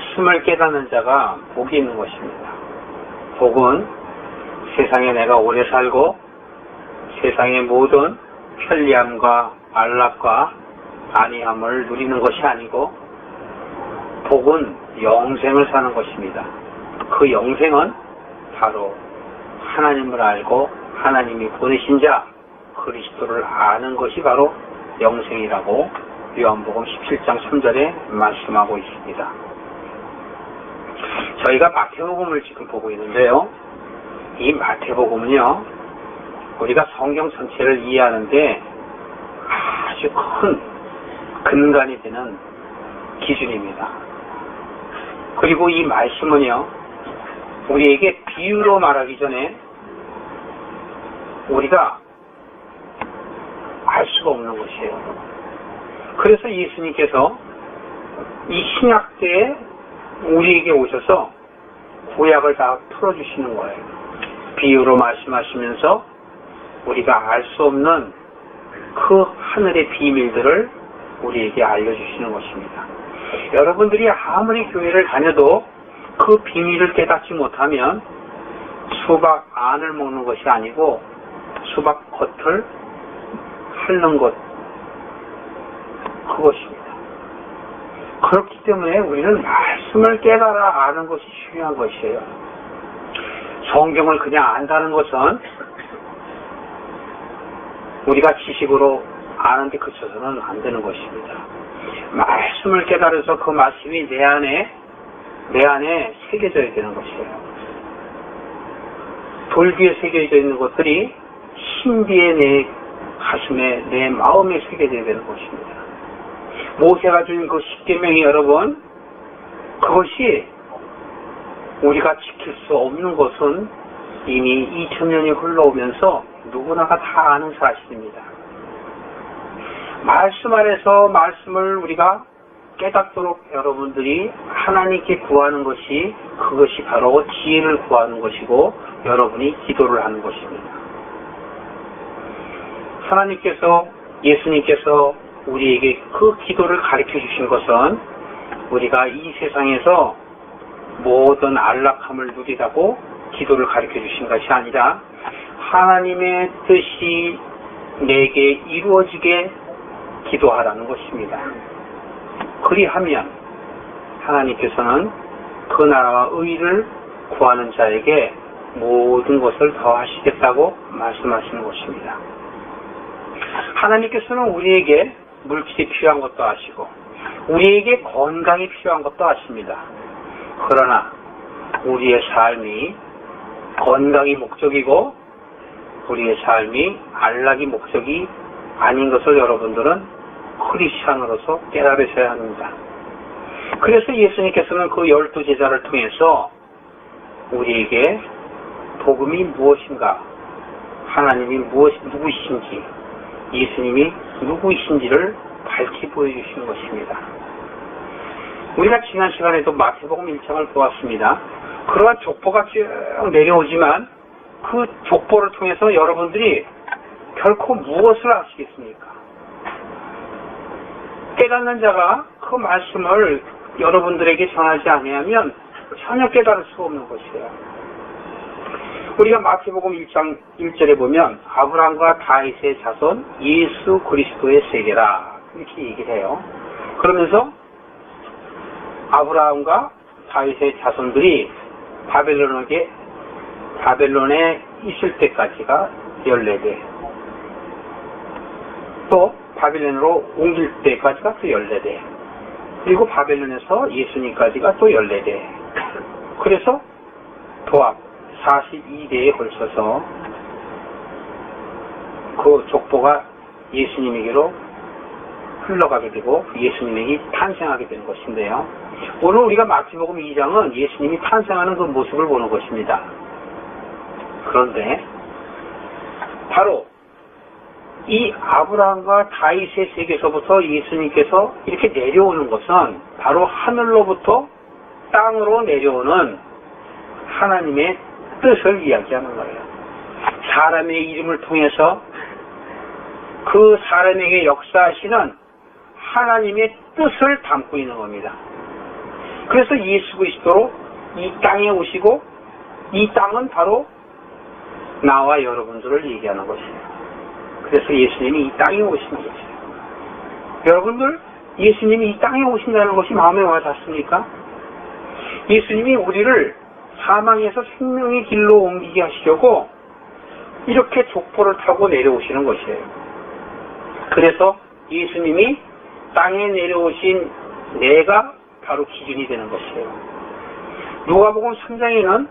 말씀을 깨닫는 자가 복이 있는 것입니다. 복은 세상에 내가 오래 살고 세상의 모든 편리함과 안락과 안위함을 누리는 것이 아니고 복은 영생을 사는 것입니다. 그 영생은 바로 하나님을 알고 하나님이 보내신 자 그리스도를 아는 것이 바로 영생이라고 요한복음 17장 3절에 말씀하고 있습니다. 저희가 마태복음을 지금 보고 있는데요. 이 마태복음은요, 우리가 성경 전체를 이해하는데 아주 큰 근간이 되는 기준입니다. 그리고 이 말씀은요, 우리에게 비유로 말하기 전에 우리가 알 수가 없는 것이에요. 그래서 예수님께서 이 신약 때에 우리에게 오셔서 구약을 다 풀어주시는 거예요. 비유로 말씀하시면서 우리가 알 수 없는 그 하늘의 비밀들을 우리에게 알려주시는 것입니다. 여러분들이 아무리 교회를 다녀도 그 비밀을 깨닫지 못하면 수박 안을 먹는 것이 아니고 수박 겉을 핥는 것, 그것입니다. 그렇기 때문에 우리는 말씀을 깨달아 아는 것이 중요한 것이에요. 성경을 그냥 안다는 것은 우리가 지식으로 아는 데 그쳐서는 안 되는 것입니다. 말씀을 깨달아서 그 말씀이 내 안에 새겨져야 되는 것이에요. 돌 위에 새겨져 있는 것들이 신비의 내 가슴에, 내 마음에 새겨져야 되는 것입니다. 모세가 준 그 십계명이 여러분, 그것이 우리가 지킬 수 없는 것은 이미 2000년이 흘러오면서 누구나가 다 아는 사실입니다. 말씀 안에서 말씀을 우리가 깨닫도록 여러분들이 하나님께 구하는 것이, 그것이 바로 지혜를 구하는 것이고 여러분이 기도를 하는 것입니다. 하나님께서, 예수님께서 우리에게 그 기도를 가르쳐 주신 것은 우리가 이 세상에서 모든 안락함을 누리라고 기도를 가르쳐 주신 것이 아니라 하나님의 뜻이 내게 이루어지게 기도하라는 것입니다. 그리하면 하나님께서는 그 나라와 의를 구하는 자에게 모든 것을 더하시겠다고 말씀하시는 것입니다. 하나님께서는 우리에게 물질이 필요한 것도 아시고 우리에게 건강이 필요한 것도 아십니다. 그러나 우리의 삶이 건강이 목적이고 우리의 삶이 안락이 목적이 아닌 것을 여러분들은 크리스찬으로서 깨달으셔야 합니다. 그래서 예수님께서는 그 12제자를 통해서 우리에게 복음이 무엇인가, 하나님이 누구이신지, 예수님이 누구이신지를 밝히 보여주시는 것입니다. 우리가 지난 시간에도 마태복음 1장을 보았습니다. 그러한 족보가 쭉 내려오지만 그 족보를 통해서 여러분들이 결코 무엇을 아시겠습니까? 깨닫는 자가 그 말씀을 여러분들에게 전하지 아니하면 전혀 깨달을 수 없는 것이에요. 우리가 마태복음 1장 1절에 보면 아브라함과 다윗의 자손 예수 그리스도의 세계라 이렇게 얘기를 해요. 그러면서 아브라함과 다윗의 자손들이 바벨론에 있을 때까지가 14대, 또 바벨론으로 옮길 때까지가 또 14대, 그리고 바벨론에서 예수님까지가 또 14대. 그래서 도합 42대에 걸쳐서 그 족보가 예수님에게로 흘러가게 되고 예수님에게 탄생하게 되는 것인데요. 오늘 우리가 마태복음 2장은 예수님이 탄생하는 그 모습을 보는 것입니다. 그런데 바로 이 아브라함과 다윗의 세계에서부터 예수님께서 이렇게 내려오는 것은 바로 하늘로부터 땅으로 내려오는 하나님의 뜻을 이야기하는 거예요. 사람의 이름을 통해서 그 사람에게 역사하시는 하나님의 뜻을 담고 있는 겁니다. 그래서 예수 그리스도로 이 땅에 오시고 이 땅은 바로 나와 여러분들을 얘기하는 것이에요. 그래서 예수님이 이 땅에 오시는 것이에요. 여러분들 예수님이 이 땅에 오신다는 것이 마음에 와 닿습니까? 예수님이 우리를 사망에서 생명의 길로 옮기게 하시려고 이렇게 족보를 타고 내려오시는 것이에요. 그래서 예수님이 땅에 내려오신 내가 바로 기준이 되는 것이에요. 누가복음 3장에는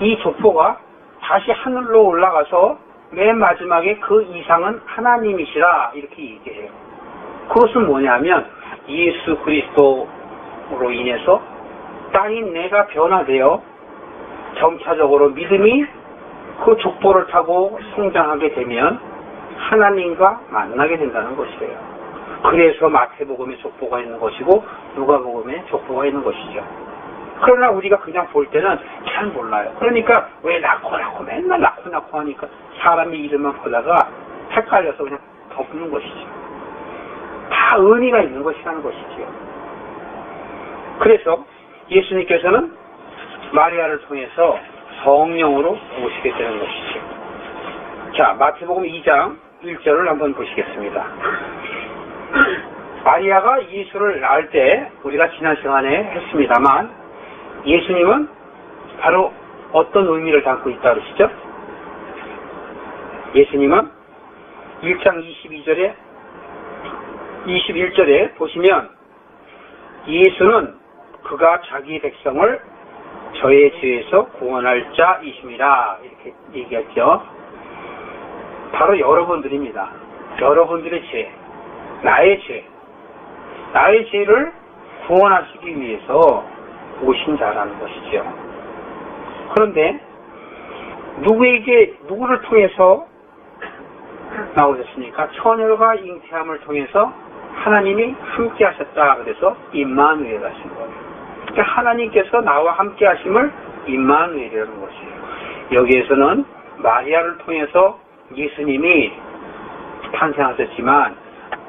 이 족보가 다시 하늘로 올라가서 맨 마지막에 그 이상은 하나님이시라 이렇게 얘기해요. 그것은 뭐냐면 예수 그리스도로 인해서 땅인 내가 변화되어 점차적으로 믿음이 그 족보를 타고 성장하게 되면 하나님과 만나게 된다는 것이에요. 그래서 마태복음에 족보가 있는 것이고 누가복음에 족보가 있는 것이죠. 그러나 우리가 그냥 볼 때는 잘 몰라요. 그러니까 왜 낳고 맨날 낳고 하니까 사람의 이름만 보다가 헷갈려서 그냥 덮는 것이죠. 다 의미가 있는 것이라는 것이지요. 그래서 예수님께서는 마리아를 통해서 성령으로 오시게 되는 것이죠. 자, 마태복음 2장 1절을 한번 보시겠습니다. 마리아가 예수를 낳을 때 우리가 지난 시간에 했습니다만 예수님은 바로 어떤 의미를 담고 있다 그러시죠? 예수님은 1장 21절에 보시면 예수는 그가 자기 백성을 저의 죄에서 구원할 자이심이라 이렇게 얘기했죠. 바로 여러분들입니다. 여러분들의 죄, 나의 죄를 구원하시기 위해서 오신 자라는 것이죠. 그런데 누구를 통해서 나오셨습니까? 처녀가 잉태함을 통해서 하나님이 함께 하셨다. 그래서 임마누엘 하신 거예요. 그러니까 하나님께서 나와 함께 하심을 임마누엘이라는 것이에요. 여기에서는 마리아를 통해서 예수님이 탄생하셨지만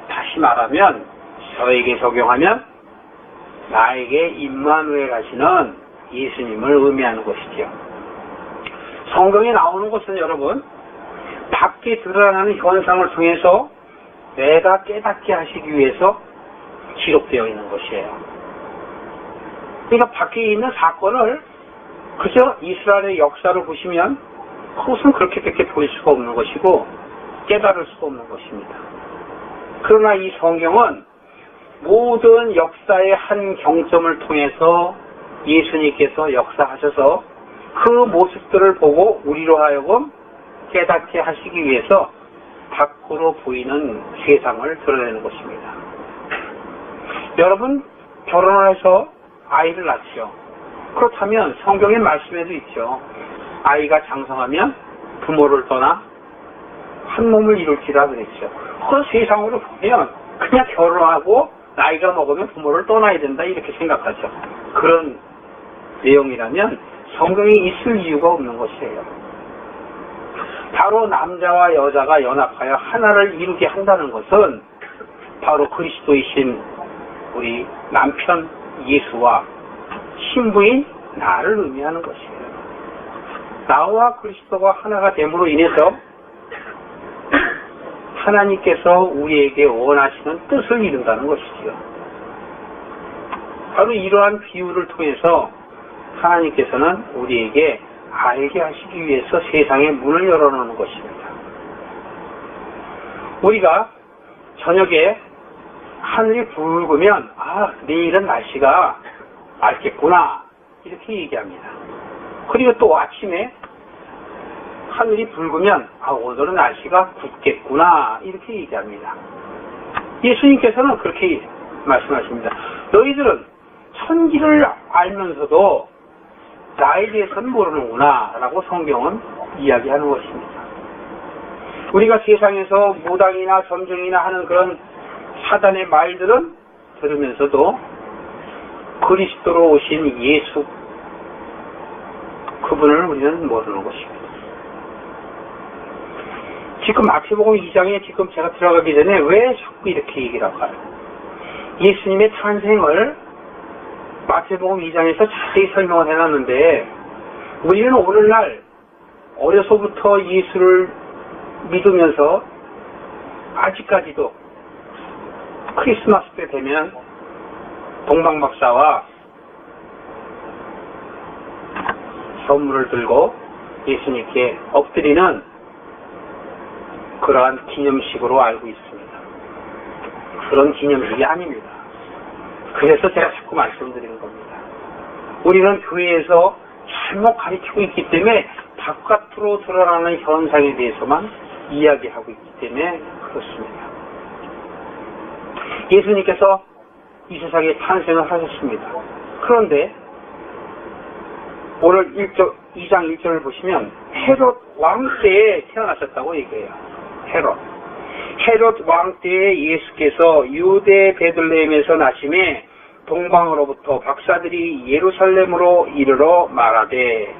다시 말하면 저에게 적용하면 나에게 임마누엘 하시는 예수님을 의미하는 것이죠. 성경에 나오는 것은 여러분 밖에 드러나는 현상을 통해서 내가 깨닫게 하시기 위해서 기록되어 있는 것이에요. 그러니까 밖에 있는 사건을 그저 이스라엘의 역사를 보시면 그것은 그렇게밖에 보일 수가 없는 것이고 깨달을 수가 없는 것입니다. 그러나 이 성경은 모든 역사의 한 경점을 통해서 예수님께서 역사하셔서 그 모습들을 보고 우리로 하여금 깨닫게 하시기 위해서 밖으로 보이는 세상을 드러내는 것입니다. 여러분 결혼을 해서 아이를 낳죠. 그렇다면 성경의 말씀에도 있죠. 아이가 장성하면 부모를 떠나 한 몸을 이룰지라 그랬죠. 그 세상으로 보면 그냥 결혼하고 나이가 먹으면 부모를 떠나야 된다 이렇게 생각하죠. 그런 내용이라면 성경에 있을 이유가 없는 것이에요. 바로 남자와 여자가 연합하여 하나를 이루게 한다는 것은 바로 그리스도이신 우리 남편 예수와 신부인 나를 의미하는 것이에요. 나와 그리스도가 하나가 됨으로 인해서 하나님께서 우리에게 원하시는 뜻을 이룬다는 것이지요. 바로 이러한 비유를 통해서 하나님께서는 우리에게 알게 하시기 위해서 세상의 문을 열어놓는 것입니다. 우리가 저녁에 하늘이 붉으면 내일은 날씨가 맑겠구나 이렇게 얘기합니다. 그리고 또 아침에 하늘이 붉으면 오늘은 날씨가 굽겠구나 이렇게 얘기합니다. 예수님께서는 그렇게 말씀하십니다. 너희들은 천기를 알면서도 나에 대해서는 모르는구나 라고 성경은 이야기하는 것입니다. 우리가 세상에서 무당이나 점쟁이나 하는 그런 사단의 말들은 들으면서도 그리스도로 오신 예수 그분을 우리는 모르는 것입니다. 지금 마태복음 2장에 지금 제가 들어가기 전에 왜 자꾸 이렇게 얘기를 할까요? 예수님의 탄생을 마태복음 2장에서 자세히 설명을 해놨는데 우리는 오늘날 어려서부터 예수를 믿으면서 아직까지도 크리스마스 때 되면 동방박사와 선물을 들고 예수님께 엎드리는 그러한 기념식으로 알고 있습니다. 그런 기념식이 아닙니다. 그래서 제가 자꾸 말씀드리는 겁니다. 우리는 교회에서 잘못 가르치고 있기 때문에 바깥으로 드러나는 현상에 대해서만 이야기하고 있기 때문에 그렇습니다. 예수님께서 이 세상에 탄생을 하셨습니다. 그런데 오늘 2장 1절을 보시면 헤롯 왕 때에 태어나셨다고 얘기해요. 헤롯 왕 때에 예수께서 유대 베들레헴에서 나심에 동방으로부터 박사들이 예루살렘으로 이르러 말하되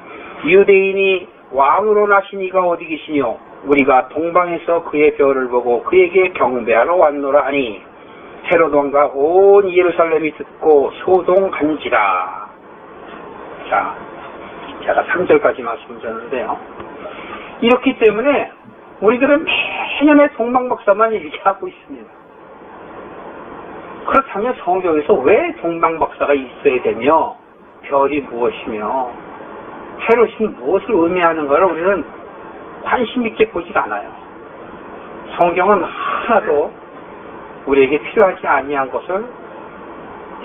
유대인이 왕으로 나신 이가 어디 계시뇨? 우리가 동방에서 그의 별을 보고 그에게 경배하러 왔노라 하니 헤롯 왕과 온 예루살렘이 듣고 소동한지라. 자, 제가 3절까지 말씀드렸는데요. 이렇기 때문에 우리들은 매년의 동방박사만 얘기하고 있습니다. 그렇다면 성경에서 왜 동방박사가 있어야 되며 별이 무엇이며 헤롯이 무엇을 의미하는가를 우리는 관심 있게 보지 않아요. 성경은 하나도 우리에게 필요하지 아니한 것을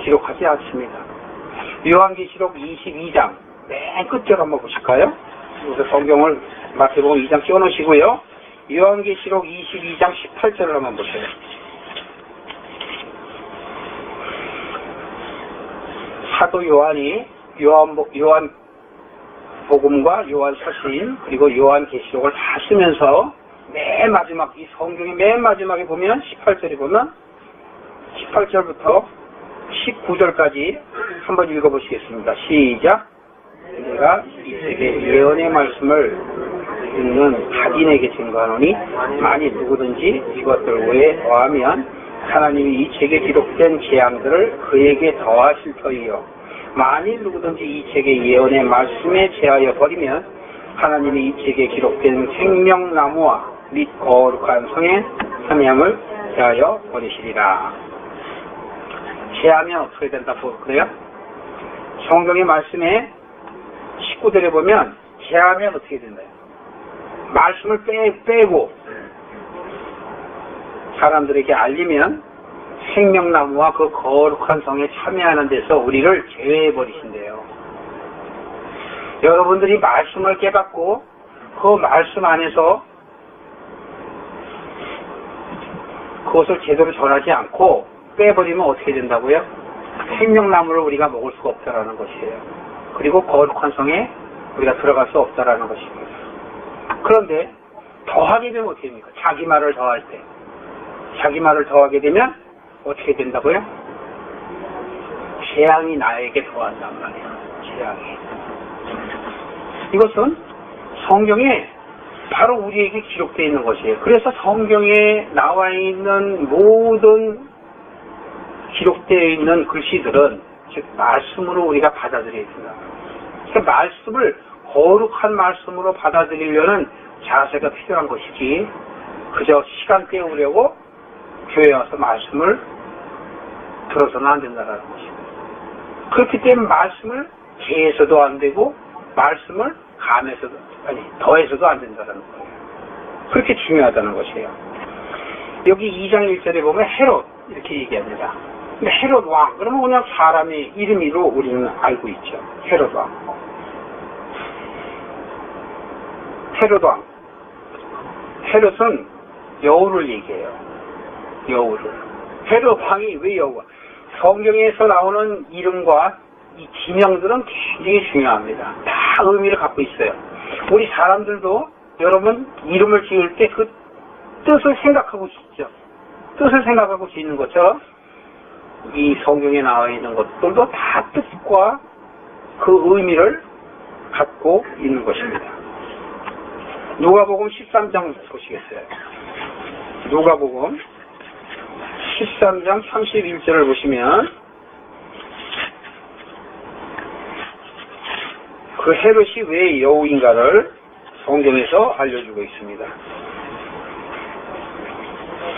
기록하지 않습니다. 요한계시록 22장 맨 끝절 한번 보실까요? 그래서 성경을 마태복음 2장 띄워놓으시고요. 요한계시록 22장 18절을 한번 보세요. 사도 요한이 요한 복음과 요한 서신 그리고 요한 계시록을 다 쓰면서 맨 마지막 이 성경의 맨 마지막에 보면 18절에 보면 18절부터 19절까지 한번 읽어보시겠습니다. 시작. 내가 이 책의 예언의 말씀을 읽는 학인에게 증거하노니 만일 누구든지 이것들 외에 더하면 하나님이 이 책에 기록된 재앙들을 그에게 더하실 터이요 만일 누구든지 이 책의 예언의 말씀에 제하여 버리면 하나님이 이 책에 기록된 생명나무와 및 거룩한 성의 참여함을 제하여 버리시리라. 제하면 어떻게 된다고 그래요? 성경의 말씀에 19절에 보면 제하면 어떻게 된다요? 말씀을 빼고 사람들에게 알리면 생명나무와 그 거룩한 성에 참여하는 데서 우리를 제외해 버리신대요. 여러분들이 말씀을 깨닫고 그 말씀 안에서 그것을 제대로 전하지 않고 빼버리면 어떻게 된다고요? 생명나무를 우리가 먹을 수가 없다라는 것이에요. 그리고 거룩한 성에 우리가 들어갈 수 없다라는 것입니다. 그런데 더하게 되면 어떻게 됩니까? 자기 말을 더할 때 자기 말을 더하게 되면 어떻게 된다고요? 재앙이 나에게 더한단 말이에요. 재앙이. 이것은 성경에 바로 우리에게 기록되어 있는 것이에요. 그래서 성경에 나와 있는 모든 기록되어 있는 글씨들은 즉 말씀으로 우리가 받아들여야 된다. 그러니까 말씀을 거룩한 말씀으로 받아들이려는 자세가 필요한 것이지 그저 시간 때우려고 교회에 와서 말씀을 들어서는 안 된다는 것입니다. 그렇기 때문에 말씀을 개해서도 안 되고 말씀을 감해서도 더해서도 안 된다는 거예요. 그렇게 중요하다는 것이에요. 여기 2장 1절에 보면 헤롯 이렇게 얘기합니다. 근데 헤롯 왕 그러면 그냥 사람의 이름으로 우리는 알고 있죠. 헤롯 왕. 헤롯 왕. 헤롯은 여우를 얘기해요. 여우를. 헤롯 왕이 왜 여우가? 성경에서 나오는 이름과 이 지명들은 굉장히 중요합니다. 다 의미를 갖고 있어요. 우리 사람들도 여러분 이름을 지을 때 그 뜻을 생각하고 짓죠. 뜻을 생각하고 짓는 것처럼 이 성경에 나와 있는 것들도 다 뜻과 그 의미를 갖고 있는 것입니다. 누가복음 13장 보시겠어요? 누가복음 13장 31절을 보시면 그 헤롯이 왜 여우인가를 성경에서 알려주고 있습니다.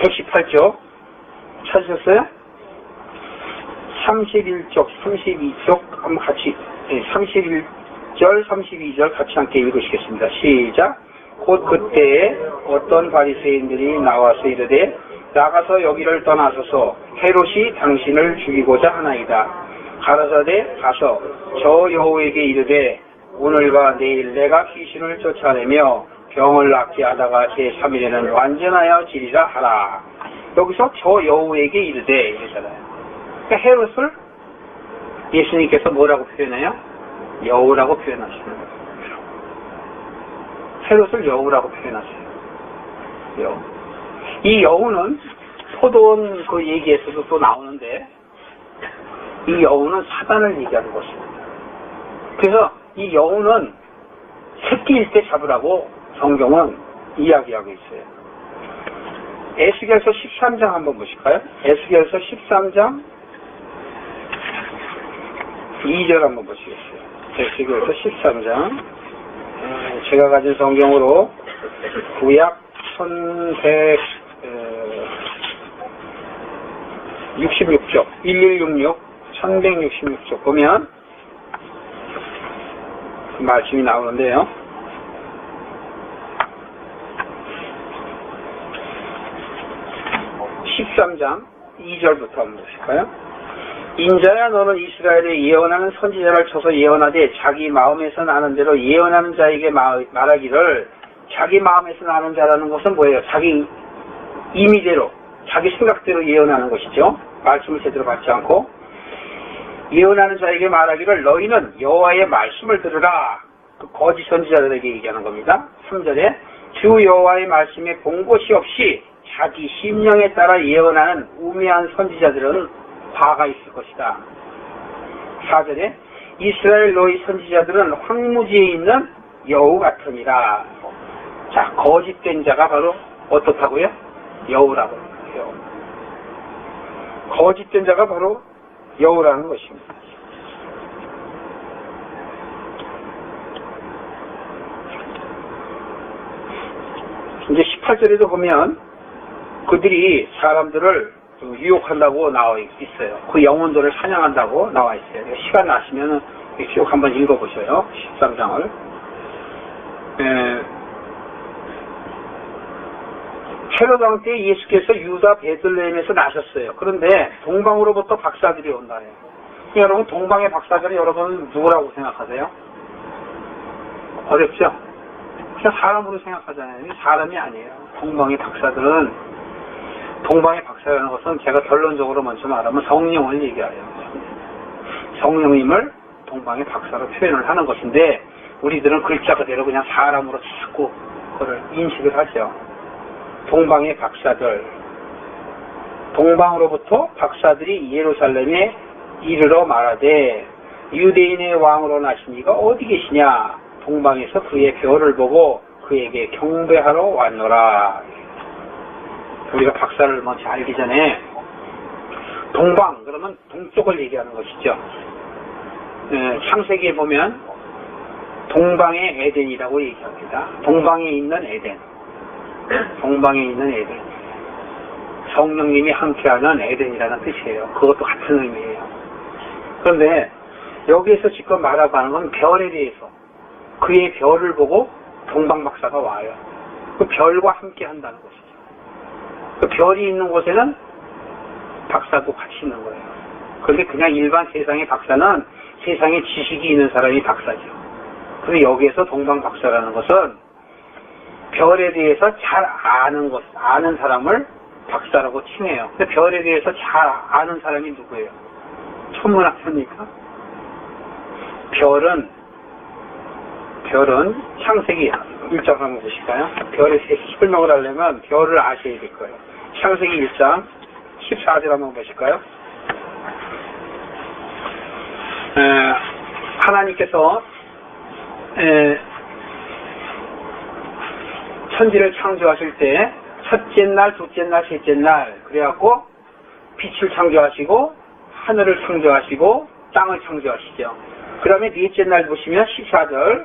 118쪽 찾으셨어요? 31쪽, 32쪽 한번 같이 31절, 32절 같이 함께 읽으시겠습니다. 시작. 곧 그때에 어떤 바리새인들이 나와서 이르되 나가서 여기를 떠나소서 헤롯이 당신을 죽이고자 하나이다. 가라사대 가서 저 여우에게 이르되 오늘과 내일 내가 귀신을 쫓아내며 병을 낫게 하다가 제3일에는 완전하여 지리라 하라. 여기서 저 여우에게 이르되 이러잖아요. 그러니까 헤롯을 예수님께서 뭐라고 표현해요? 여우라고 표현하시는 거예요. 헤롯을 여우라고 표현하세요. 여우. 이 여우는 포도원 그 얘기에서도 또 나오는데 이 여우는 사단을 얘기하는 것입니다. 그래서 이 여우는 새끼일 때 잡으라고 성경은 이야기하고 있어요. 에스겔서 13장 한번 보실까요? 에스겔서 13장 2절 한번 보시겠어요. 에스겔서 13장 제가 가진 성경으로 구약 1166쪽 1166 1166쪽 보면 그 말씀이 나오는데요. 13장 2절부터 한번 보실까요? 인자야 너는 이스라엘에 예언하는 선지자를 쳐서 예언하되 자기 마음에서 나는 대로 예언하는 자에게 말하기를 자기 마음에서 나는 자라는 것은 뭐예요? 자기 임의대로 자기 생각대로 예언하는 것이죠. 말씀을 제대로 받지 않고 예언하는 자에게 말하기를 너희는 여호와의 말씀을 들으라. 그 거짓 선지자들에게 얘기하는 겁니다. 3절에 주 여호와의 말씀에 본 것이 없이 자기 심령에 따라 예언하는 우매한 선지자들은 화가 있을 것이다. 4절에 이스라엘 너희 선지자들은 황무지에 있는 여우 같으니라. 자, 거짓된 자가 바로 어떻다고요? 여우라고 해요. 거짓된 자가 바로 여우라는 것입니다. 이제 18절에도 보면 그들이 사람들을 유혹한다고 나와 있어요. 그 영혼들을 사냥한다고 나와 있어요. 시간 나시면 쭉 한번 읽어보셔요. 13장을. 헤롯 왕 때 예수께서 유다 베들레헴에서 나셨어요. 그런데 동방으로부터 박사들이 온다 해요. 여러분 동방의 박사들은 여러분 누구라고 생각하세요? 어렵죠? 그냥 사람으로 생각하잖아요. 사람이 아니에요. 동방의 박사들은 동방의 박사라는 것은 제가 결론적으로 먼저 말하면 성령을 얘기해요. 성령님을 동방의 박사로 표현을 하는 것인데 우리들은 글자 그대로 그냥 사람으로 자꾸 그걸 인식을 하죠. 동방의 박사들, 동방으로부터 박사들이 예루살렘에 이르러 말하되 유대인의 왕으로 나신 이가 어디 계시냐? 동방에서 그의 별을 보고 그에게 경배하러 왔노라. 우리가 박사를 먼저 알기 전에 동방 그러면 동쪽을 얘기하는 것이죠. 창세기에 보면 동방의 에덴이라고 얘기합니다. 동방에 있는 에덴. 동방에 있는 에덴. 성령님이 함께하는 에덴이라는 뜻이에요. 그것도 같은 의미예요. 그런데 여기에서 지금 말하고 하는 건 별에 대해서 그의 별을 보고 동방박사가 와요. 그 별과 함께 한다는 것이죠. 그 별이 있는 곳에는 박사도 같이 있는 거예요. 그런데 그냥 일반 세상의 박사는 세상에 지식이 있는 사람이 박사죠. 그런데 여기에서 동방박사라는 것은 별에 대해서 잘 아는 사람을 박사라고 칭해요. 근데 별에 대해서 잘 아는 사람이 누구예요? 천문학자입니까? 별은 창세기 1장 한번 보실까요? 별에 대해서 설명을 하려면 별을 아셔야 될 거예요. 창세기 1장 14절 한번 보실까요? 하나님께서 천지를 창조하실 때 첫째 날, 둘째 날, 셋째 날 그래갖고 빛을 창조하시고 하늘을 창조하시고 땅을 창조하시죠. 그 다음에 넷째 날 보시면 14절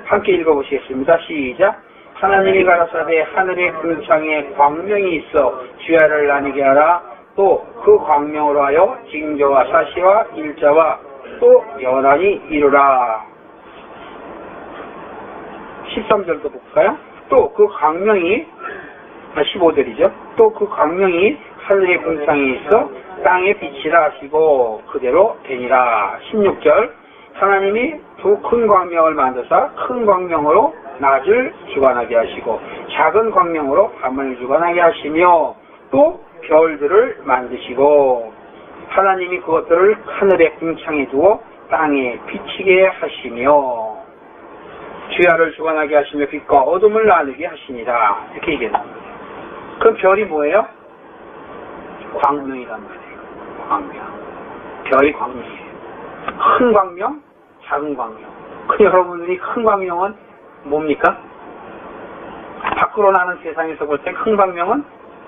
함께 읽어보시겠습니다. 시작. 하나님이 가라사대 하늘의 궁창에 광명이 있어 주야를 나뉘게 하라. 또 그 광명으로 하여 징조와 사시와 일자와 또 연한이 이루라. 13절도 볼까요? 또 그 광명이 15절이죠. 또 그 광명이 하늘의 궁창에 있어 땅에 빛이라 하시고 그대로 되니라. 16절 하나님이 두 큰 광명을 만드사 큰 광명으로 낮을 주관하게 하시고 작은 광명으로 밤을 주관하게 하시며 또 별들을 만드시고 하나님이 그것들을 하늘의 궁창에 두어 땅에 비치게 하시며 주야를 주관하게 하시며 빛과 어둠을 나누게 하시니라. 이렇게 얘기합니다. 그럼 별이 뭐예요? 광명이란 말이에요. 광명. 별이 광명이에요. 큰 광명, 작은 광명. 그 여러분들이 큰 광명은 뭡니까? 밖으로 나는 세상에서 볼 때 큰 광명은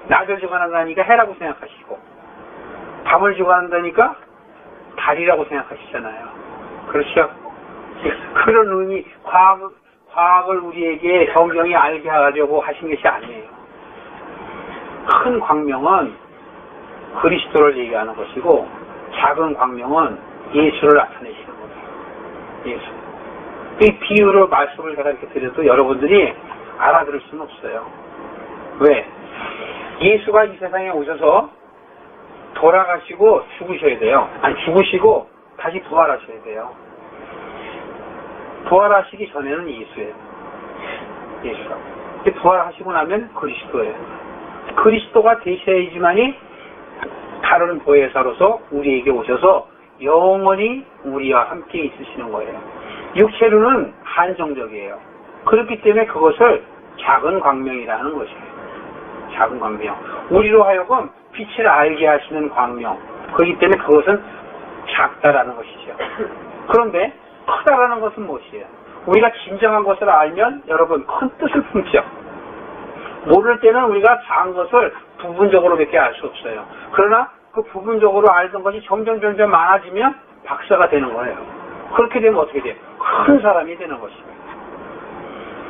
낮을 주관한다니까 해라고 생각하시고 밤을 주관한다니까 달이라고 생각하시잖아요. 그렇죠? 그런 의미, 과학을 우리에게 성경이 알게 하려고 하신 것이 아니에요. 큰 광명은 그리스도를 얘기하는 것이고 작은 광명은 예수를 나타내시는 거예요. 예수. 이 비유로 말씀을 제가 이렇게 드려도 여러분들이 알아들을 수는 없어요. 왜? 예수가 이 세상에 오셔서 돌아가시고 죽으셔야 돼요. 아니, 죽으시고 다시 부활하셔야 돼요. 부활하시기 전에는 예수예요. 예수가. 부활하시고 나면 그리스도예요. 그리스도가 되셔야지만이 다른 보혜사로서 우리에게 오셔서 영원히 우리와 함께 있으시는 거예요. 육체로는 한정적이에요. 그렇기 때문에 그것을 작은 광명이라는 것이에요. 작은 광명. 우리로 하여금 빛을 알게 하시는 광명. 그렇기 때문에 그것은 작다라는 것이죠. 그런데 크다라는 것은 무엇이에요? 우리가 진정한 것을 알면 여러분 큰 뜻을 품죠. 모를 때는 우리가 작은 것을 부분적으로밖에 알 수 없어요. 그러나 그 부분적으로 알던 것이 점점 많아지면 박사가 되는 거예요. 그렇게 되면 어떻게 돼요? 큰 사람이 되는 것입니다.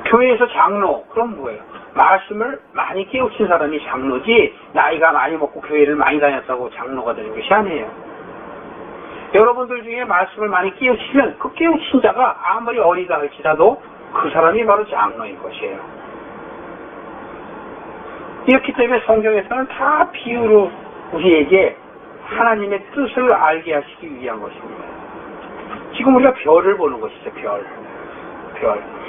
교회에서 장로, 그럼 뭐예요? 말씀을 많이 깨우친 사람이 장로지 나이가 많이 먹고 교회를 많이 다녔다고 장로가 되는 것이 아니에요. 여러분들 중에 말씀을 많이 깨우치면 그 깨우친 자가 아무리 어리다 할지라도 그 사람이 바로 장로인 것이에요. 이렇기 때문에 성경에서는 다 비유로 우리에게 하나님의 뜻을 알게 하시기 위한 것입니다. 지금 우리가 별을 보는 것이죠. 별.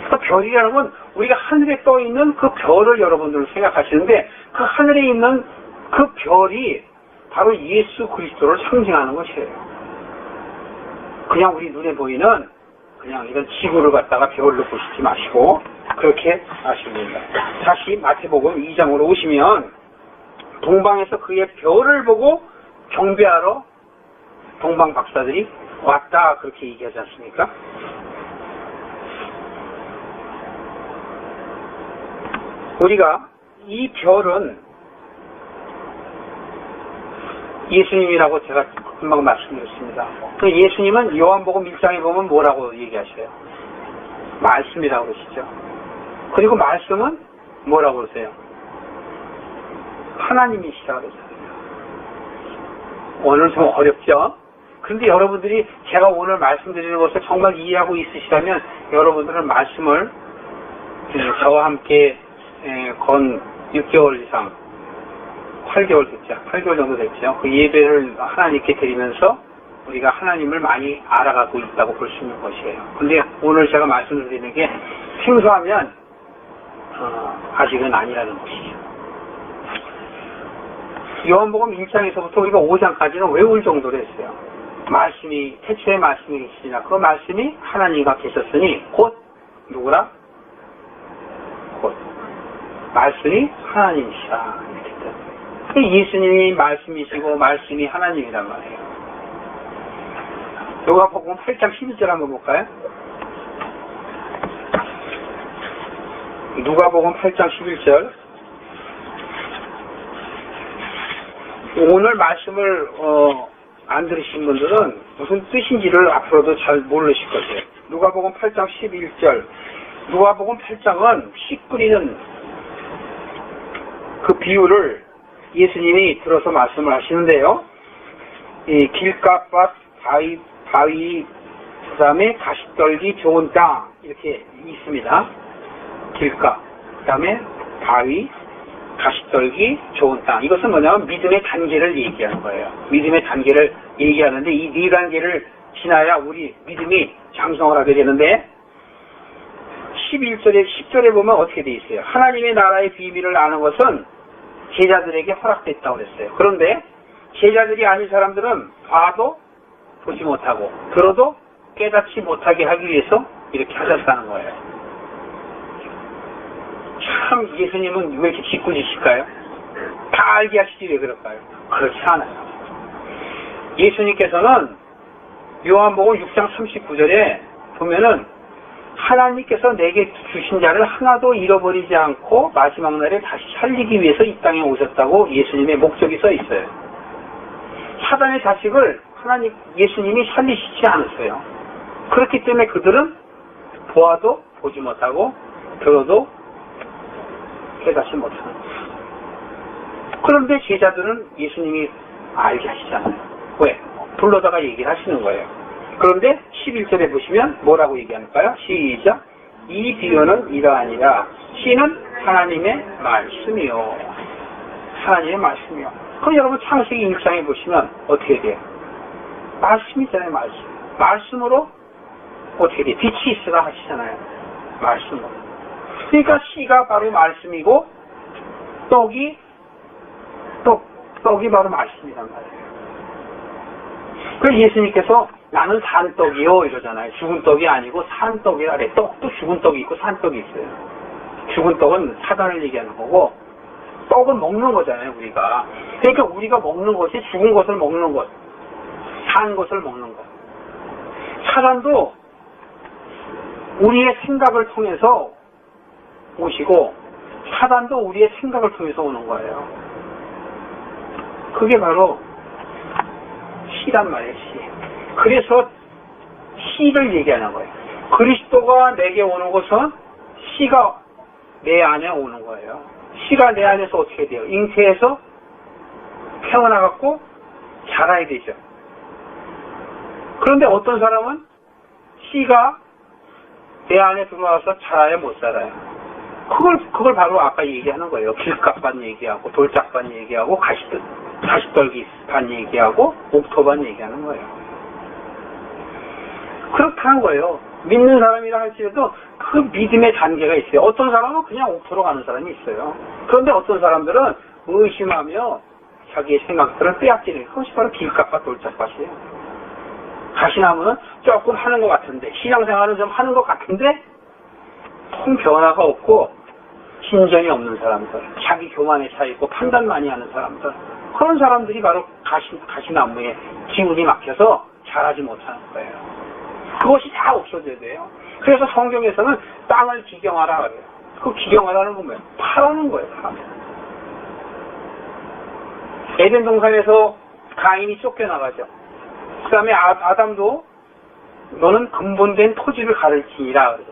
그 별이라는 건 우리가 하늘에 떠 있는 그 별을 여러분들 생각하시는데 그 하늘에 있는 그 별이 바로 예수 그리스도를 상징하는 것이에요. 그냥 우리 눈에 보이는 그냥 이런 지구를 갖다가 별로 보시지 마시고 그렇게 아시면 됩니다. 다시 마태복음 2장으로 오시면 동방에서 그의 별을 보고 경배하러 동방 박사들이 왔다 그렇게 얘기하지 않습니까? 우리가 이 별은 예수님이라고 제가 금방 말씀드렸습니다. 그 예수님은 요한복음 1장에 보면 뭐라고 얘기하셔요? 말씀이라고 그러시죠. 그리고 말씀은 뭐라고 그러세요? 하나님이시라고 그러잖아요. 오늘 좀 어렵죠? 그런데 여러분들이 제가 오늘 말씀드리는 것을 정말 이해하고 있으시다면 여러분들은 말씀을 저와 함께 건 6개월 이상 8개월 됐죠. 8개월 정도 됐죠. 그 예배를 하나님께 드리면서 우리가 하나님을 많이 알아가고 있다고 볼 수 있는 것이에요. 근데 오늘 제가 말씀드리는 게 생소하면 아직은 아니라는 것이죠. 요한복음 1장에서부터 우리가 5장까지는 외울 정도로 했어요. 말씀이 태초에 말씀이 계시니라 그 말씀이 하나님과 계셨으니 곧 누구라? 곧 말씀이 하나님이시라. 예수님이 말씀이시고 말씀이 하나님이란 말이에요. 누가복음 8장 11절 한번 볼까요? 누가복음 8장 11절. 오늘 말씀을 안 들으신 분들은 무슨 뜻인지를 앞으로도 잘 모르실 거예요. 누가복음 8장 11절. 누가복음 8장은 씨 뿌리는 그 비유를 예수님이 들어서 말씀을 하시는데요. 이 길가밭, 바위, 그 다음에 가시떨기 좋은 땅 이렇게 있습니다. 길가, 그 다음에 바위, 가시떨기 좋은 땅. 이것은 뭐냐면 믿음의 단계를 얘기하는 거예요. 믿음의 단계를 얘기하는데 이 네 단계를 지나야 우리 믿음이 장성을 하게 되는데 11절에 10절에 보면 어떻게 돼 있어요? 하나님의 나라의 비밀을 아는 것은 제자들에게 허락됐다고 그랬어요. 그런데 제자들이 아닌 사람들은 봐도 보지 못하고 들어도 깨닫지 못하게 하기 위해서 이렇게 하셨다는 거예요. 참 예수님은 왜 이렇게 짓궂으실까요? 다 알게 하시지 왜 그럴까요? 그렇지 않아요. 예수님께서는 요한복음 6장 39절에 보면은 하나님께서 내게 주신 자를 하나도 잃어버리지 않고 마지막 날에 다시 살리기 위해서 이 땅에 오셨다고 예수님의 목적이 써 있어요. 사단의 자식을 예수님이 살리시지 않았어요. 그렇기 때문에 그들은 보아도 보지 못하고 들어도 깨닫지 못하는 거예요. 그런데 제자들은 예수님이 알게 하시잖아요. 왜? 불러다가 얘기를 하시는 거예요. 그런데 11절에 보시면 뭐라고 얘기할까요? 시작. 이 비유는 이러하니라. 씨는 하나님의 말씀이요. 하나님의 말씀이요. 그럼 여러분 창세기 1장에 보시면 어떻게 돼요? 말씀이잖아요. 말씀으로 어떻게 돼요? 빛이 있으라 하시잖아요. 말씀으로. 그러니까 씨가 바로 말씀이고 떡이 바로 말씀이란 말이에요. 그래서 예수님께서 나는 산 떡이요 이러잖아요. 죽은 떡이 아니고 산 떡이라 그래. 떡도 죽은 떡이 있고 산 떡이 있어요. 죽은 떡은 사단을 얘기하는 거고 떡은 먹는 거잖아요. 우리가. 그러니까 우리가 먹는 것이 죽은 것을 먹는 것, 산 것을 먹는 것. 사단도 우리의 생각을 통해서 오시고 사단도 우리의 생각을 통해서 오는 거예요. 그게 바로 씨란 말이에요. 씨. 그래서 씨를 얘기하는 거예요. 그리스도가 내게 오는 것은 씨가 내 안에 오는 거예요. 씨가 내 안에서 어떻게 돼요? 잉태해서 태어나갖고 자라야 되죠. 그런데 어떤 사람은 씨가 내 안에 들어와서 자라야 못 살아요. 그걸 바로 아까 얘기하는 거예요. 길값반 얘기하고 돌짝반 얘기하고 가시떨기반 얘기하고 옥토반 얘기하는 거예요. 그렇다는 거예요. 믿는 사람이라 할지라도 그 믿음의 단계가 있어요. 어떤 사람은 그냥 옥토로 가는 사람이 있어요. 그런데 어떤 사람들은 의심하며 자기의 생각들을 빼앗기는 그것이 바로 길값과 돌짝밭이에요. 가시나무는 조금 하는 것 같은데 신앙생활은 좀 하는 것 같은데 통 변화가 없고 진전이 없는 사람들, 자기 교만에 차 있고 판단 많이 하는 사람들, 그런 사람들이 바로 가시나무에 기운이 막혀서 자라지 못하는 거예요. 그것이 다 없어져야 돼요. 그래서 성경에서는 땅을 기경하라 그래요. 그 기경하라는 건 뭐예요? 파라는 거예요. 파라. 에덴 동산에서 가인이 쫓겨나가죠. 그 다음에 아담도 너는 근본된 토지를 가르치니라 그러죠.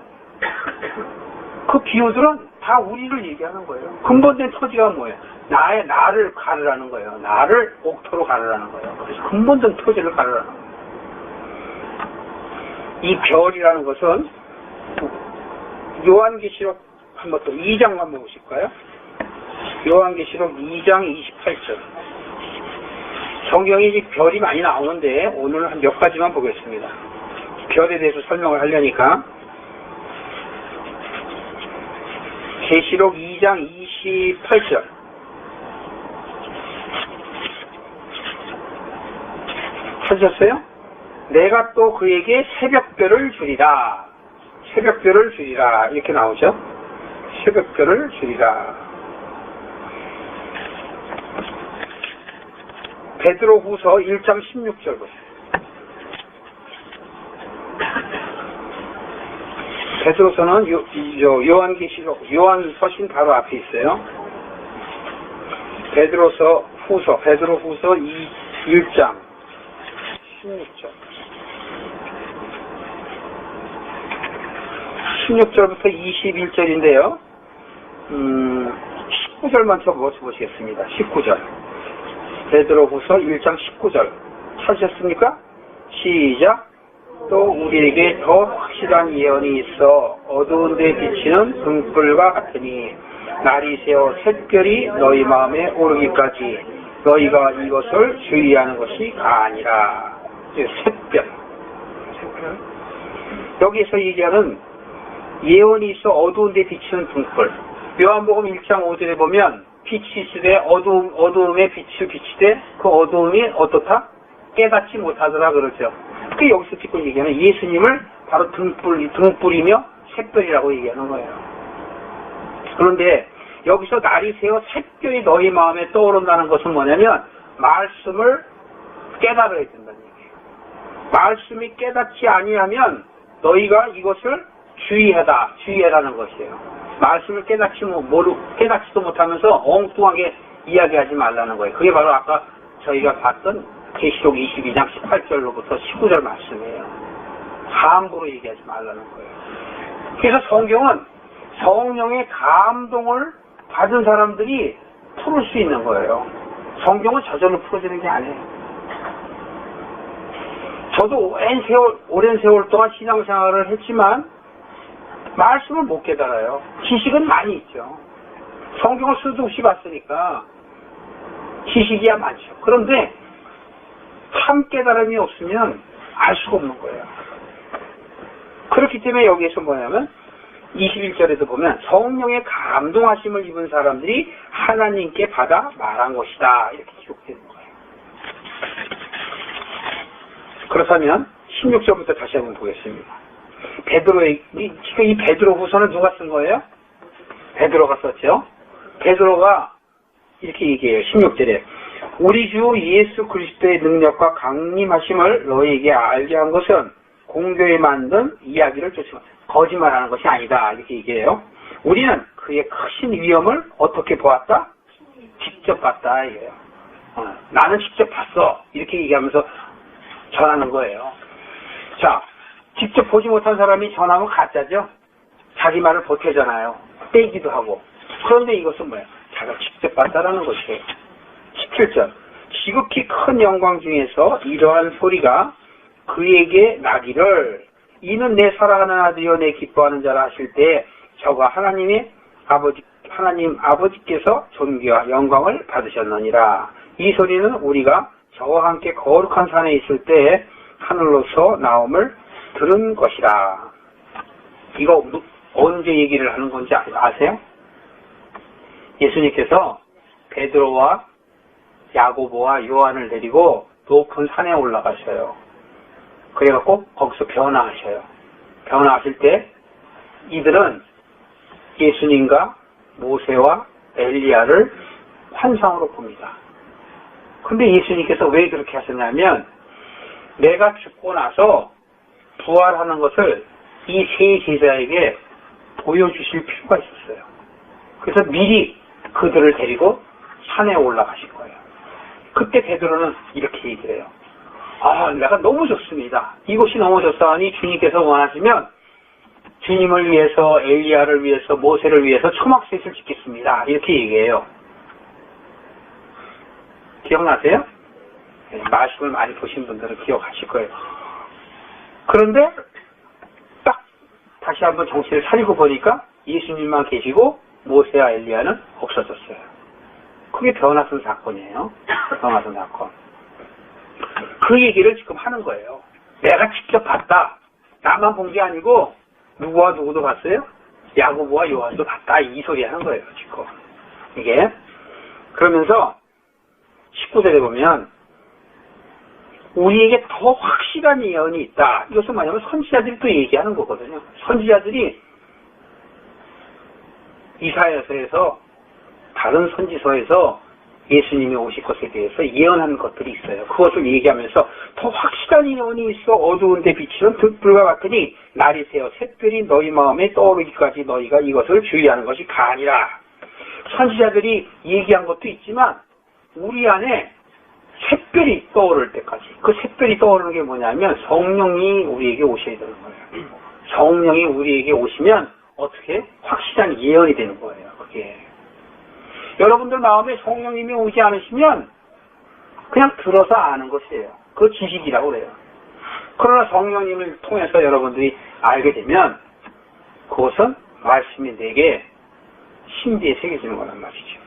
그 비유들은 다 우리를 얘기하는 거예요. 근본된 토지가 뭐예요? 나를 가르라는 거예요. 나를 옥토로 가르라는 거예요. 그래서 근본된 토지를 가르라는 거예요. 이 별이라는 것은 요한계시록 한번 또 2장 한번 보실까요? 요한계시록 2장 28절. 성경에 이제 별이 많이 나오는데 오늘 한 몇 가지만 보겠습니다. 별에 대해서 설명을 하려니까 계시록 2장 28절. 찾으셨어요? 내가 또 그에게 새벽별을 주리라. 새벽별을 주리라. 이렇게 나오죠? 새벽별을 주리라. 베드로후서 1장 16절 보세요. 베드로서는 요한계시록, 요한서신 바로 앞에 있어요. 베드로후서 1장 16절. 16절부터 21절인데요. 19절 먼저 보시겠습니다. 19절. 베드로후서 1장 19절. 찾으셨습니까? 시작. 또 우리에게 더 확실한 예언이 있어 어두운 데 비치는 등불과 같으니 날이 새어 샛별이 너희 마음에 오르기까지 너희가 이것을 주의하는 것이 아니라. 샛별. 여기서 얘기하는 예언이 있어 어두운 데 비치는 등불. 요한복음 1장 5절에 보면 빛이 있으되 어두움에 빛을 비치되 그 어두움이 어떻다? 깨닫지 못하더라 그러죠. 그 여기서 지금 얘기하는 예수님을 바로 등불이며 샛별이라고 얘기하는 거예요. 그런데 여기서 날이 새어 샛별이 너희 마음에 떠오른다는 것은 뭐냐면 말씀을 깨달아야 된다는 얘기예요. 말씀이 깨닫지 아니하면 너희가 이것을 주의해라는 것이에요. 말씀을 깨닫지도 못하면서 엉뚱하게 이야기하지 말라는 거예요. 그게 바로 아까 저희가 봤던 계시록 22장 18절로부터 19절 말씀이에요. 함부로 얘기하지 말라는 거예요. 그래서 성경은 성령의 감동을 받은 사람들이 풀을 수 있는 거예요. 성경은 저절로 풀어지는 게 아니에요. 저도 오랜 세월 동안 신앙생활을 했지만 말씀을 못 깨달아요. 지식은 많이 있죠. 성경을 수도 없이 봤으니까 지식이야 많죠. 그런데 참 깨달음이 없으면 알 수가 없는 거예요. 그렇기 때문에 여기에서 뭐냐면 21절에도 보면 성령의 감동하심을 입은 사람들이 하나님께 받아 말한 것이다. 이렇게 기록되는 거예요. 그렇다면 16절부터 다시 한번 보겠습니다. 지금 이 베드로 후서는 누가 쓴 거예요? 베드로가 썼죠. 베드로가 이렇게 얘기해요. 16절에 우리 주 예수 그리스도의 능력과 강림하심을 너희에게 알게 한 것은 공교에 만든 이야기를 쫓아 거짓말하는 것이 아니다. 이렇게 얘기해요. 우리는 그의 크신 위엄을 어떻게 보았다? 직접 봤다. 이거예요. 나는 직접 봤어. 이렇게 얘기하면서 전하는 거예요. 자, 직접 보지 못한 사람이 전하면 가짜죠. 자기 말을 보태잖아요. 빼기도 하고. 그런데 이것은 뭐예요? 자기가 직접 봤다라는 것이에요. 17절. 지극히 큰 영광 중에서 이러한 소리가 그에게 나기를 이는 내 사랑하는 아들이요 내 기뻐하는 자라 하실 때 저가 하나님 아버지께서 존귀와 영광을 받으셨느니라. 이 소리는 우리가 저와 함께 거룩한 산에 있을 때 하늘로서 나옴을 들은 것이라. 이거 언제 얘기를 하는 건지 아세요? 예수님께서 베드로와 야고보와 요한을 데리고 높은 산에 올라가셔요. 그래갖고 거기서 변화하셔요. 변화하실 때 이들은 예수님과 모세와 엘리야를 환상으로 봅니다. 근데 예수님께서 왜 그렇게 하셨냐면 내가 죽고 나서 부활하는 것을 이 세 제자에게 보여주실 필요가 있었어요. 그래서 미리 그들을 데리고 산에 올라가신 거예요. 그때 베드로는 이렇게 얘기를 해요. 내가 너무 좋습니다. 이곳이 너무 좋사하니 주님께서 원하시면 주님을 위해서 엘리야를 위해서 모세를 위해서 초막셋을 짓겠습니다. 이렇게 얘기해요. 기억나세요? 네, 말씀을 많이 보신 분들은 기억하실 거예요. 그런데 딱 다시 한번 정신을 차리고 보니까 예수님만 계시고 모세와 엘리야는 없어졌어요. 그게 변화선 사건이에요. 변화선 사건. 그 얘기를 지금 하는 거예요. 내가 직접 봤다. 나만 본 게 아니고 누구와 누구도 봤어요? 야고보와 요한도 봤다. 이 소리 하는 거예요. 지금. 이게. 그러면서 19절에 보면 우리에게 더 확실한 예언이 있다. 이것은 뭐냐면 선지자들이 또 얘기하는 거거든요. 선지자들이 이사야서에서 다른 선지서에서 예수님이 오실 것에 대해서 예언한 것들이 있어요. 그것을 얘기하면서 더 확실한 예언이 있어 어두운 데 비치는 등불과 같으니 날이 새어 샛별이 너희 마음에 떠오르기까지 너희가 이것을 주의하는 것이 아니라. 선지자들이 얘기한 것도 있지만 우리 안에 샛별이 떠오를 때까지. 그 샛별이 떠오르는 게 뭐냐면 성령이 우리에게 오셔야 되는 거예요. 성령이 우리에게 오시면 어떻게 확실한 예언이 되는 거예요. 그게 여러분들 마음에 성령님이 오지 않으시면 그냥 들어서 아는 것이에요. 그 지식이라고 그래요. 그러나 성령님을 통해서 여러분들이 알게 되면 그것은 말씀이 내게 심지에 새겨지는 거란 말이죠.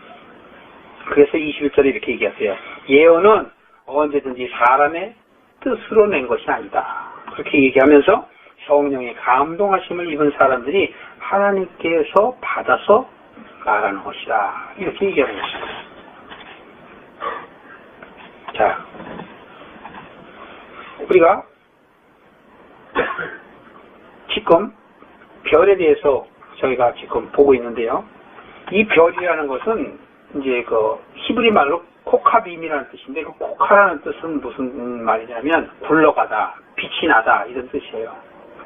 그래서 21절에 이렇게 얘기하세요. 예언은 언제든지 사람의 뜻으로 낸 것이 아니다. 그렇게 얘기하면서 성령의 감동하심을 입은 사람들이 하나님께서 받아서 말하는 것이다. 이렇게 얘기하는 것입니다. 자, 우리가 지금 별에 대해서 저희가 지금 보고 있는데요. 이 별이라는 것은 이제 그 히브리 말로 코카빔이라는 뜻인데, 그 코카라는 뜻은 무슨 말이냐면 굴러가다, 빛이 나다 이런 뜻이에요.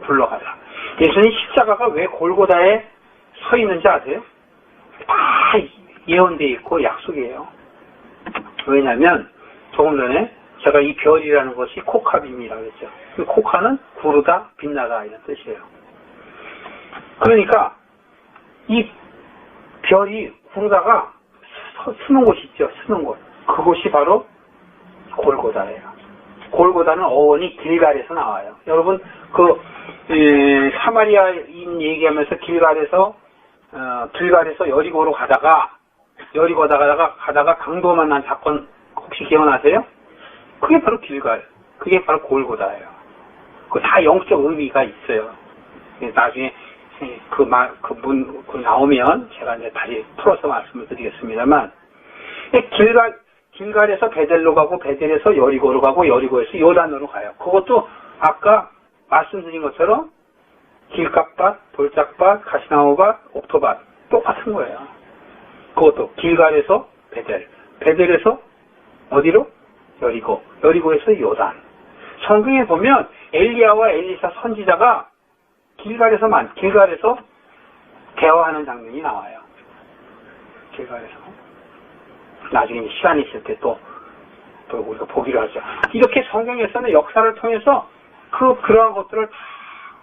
굴러가다. 예수님 십자가가 왜 골고다에 서 있는지 아세요? 다 예언되어 있고 약속이에요. 왜냐하면 조금 전에 제가 이 별이라는 것이 코카빔이라고 했죠. 그 코카는 구르다, 빛나다 이런 뜻이에요. 그러니까 이 별이 구르다가 쓰는 곳이 있죠. 쓰는 곳. 그곳이 바로 골고다예요. 골고다는 어원이 길갈에서 나와요. 여러분 사마리아인 얘기하면서 길갈에서 여리고로 가다가 강도 만난 사건 혹시 기억나세요? 그게 바로 길갈. 그게 바로 골고다예요. 그 다 영적 의미가 있어요. 나중에 그 나오면 제가 이제 다시 풀어서 말씀을 드리겠습니다만, 길갈에서 베델로 가고, 베델에서 여리고로 가고, 여리고에서 요단으로 가요. 그것도 아까 말씀드린 것처럼 길갓밭, 돌짝밭, 가시나무밭, 옥토밭 똑같은 거예요. 그것도 길갈에서 베델, 베델에서 어디로? 여리고, 여리고에서 요단. 성경에 보면 엘리야와 엘리사 선지자가 길갈에서 대화하는 장면이 나와요. 길갈에서. 나중에 시간이 있을 때 또 우리가 보기로 하죠. 이렇게 성경에서는 역사를 통해서 그러한 것들을 다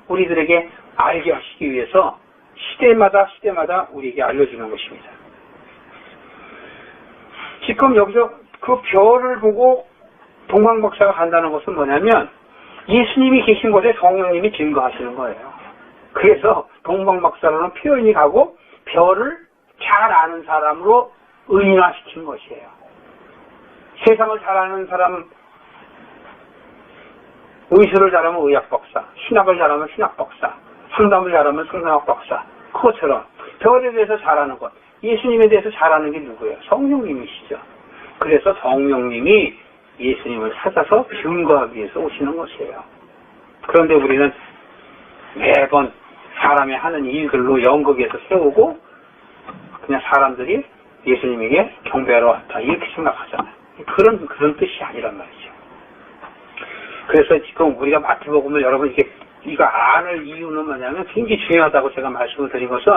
우리들에게 알게 하시기 위해서 시대마다 우리에게 알려주는 것입니다. 지금 여기서 그 별을 보고 동방박사가 간다는 것은 뭐냐면 예수님이 계신 곳에 성령님이 증거하시는 거예요. 그래서 동방박사로는 표현이 가고 별을 잘 아는 사람으로 의인화시킨 것이에요. 세상을 잘 아는 사람, 의술을 잘하면 의학박사, 신학을 잘하면 신학박사, 상담을 잘하면 상담학박사. 그것처럼 별에 대해서 잘하는 것, 예수님에 대해서 잘하는 게 누구예요? 성령님이시죠. 그래서 성령님이 예수님을 찾아서 증거하기 위해서 오시는 것이에요. 그런데 우리는 매번 사람이 하는 일들로 연극에서 세우고 그냥 사람들이 예수님에게 경배하러 왔다 이렇게 생각하잖아요. 그런 뜻이 아니란 말이죠. 그래서 지금 우리가 마태복음을 여러분 이거 아는 이유는 뭐냐면 굉장히 중요하다고 제가 말씀을 드린 것은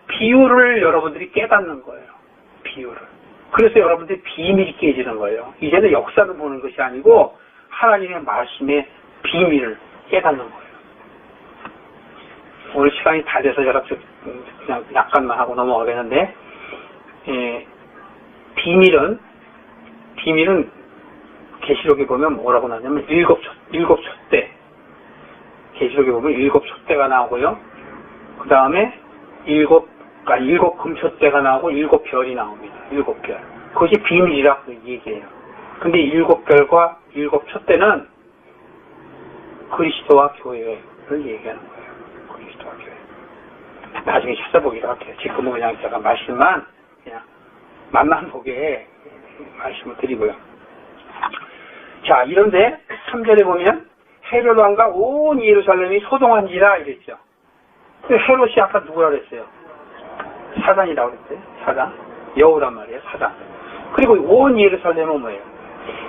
비유를 여러분들이 깨닫는 거예요. 비유를. 그래서 여러분들이 비밀이 깨지는 거예요. 이제는 역사를 보는 것이 아니고 하나님의 말씀의 비밀을 깨닫는 거예요. 오늘 시간이 다 돼서 제가 그냥 약간만 하고 넘어가겠는데, 비밀은 계시록에 보면 뭐라고 나냐면 일곱 촛대. 계시록에 보면 일곱 촛대가 나오고요. 그 다음에 일곱 금촛대가 나오고 일곱 별이 나옵니다. 일곱 별. 그것이 비밀이라고 얘기해요. 근데 일곱 별과 일곱 촛대는 그리스도와 교회를 얘기하는 거예요. 그리스도와 교회. 나중에 찾아보기로 할게요. 지금은 그냥 제가 말씀만 그냥 맛만 보게 말씀을 드리고요. 자, 이런데 3절에 보면 헤롯 왕과 온 예루살렘이 소동한지라 이랬죠. 헤롯이 아까 누구라 그랬어요? 사단이라고 그랬어요. 사단. 여우란 말이에요. 사단. 그리고 온 예루살렘은 뭐예요?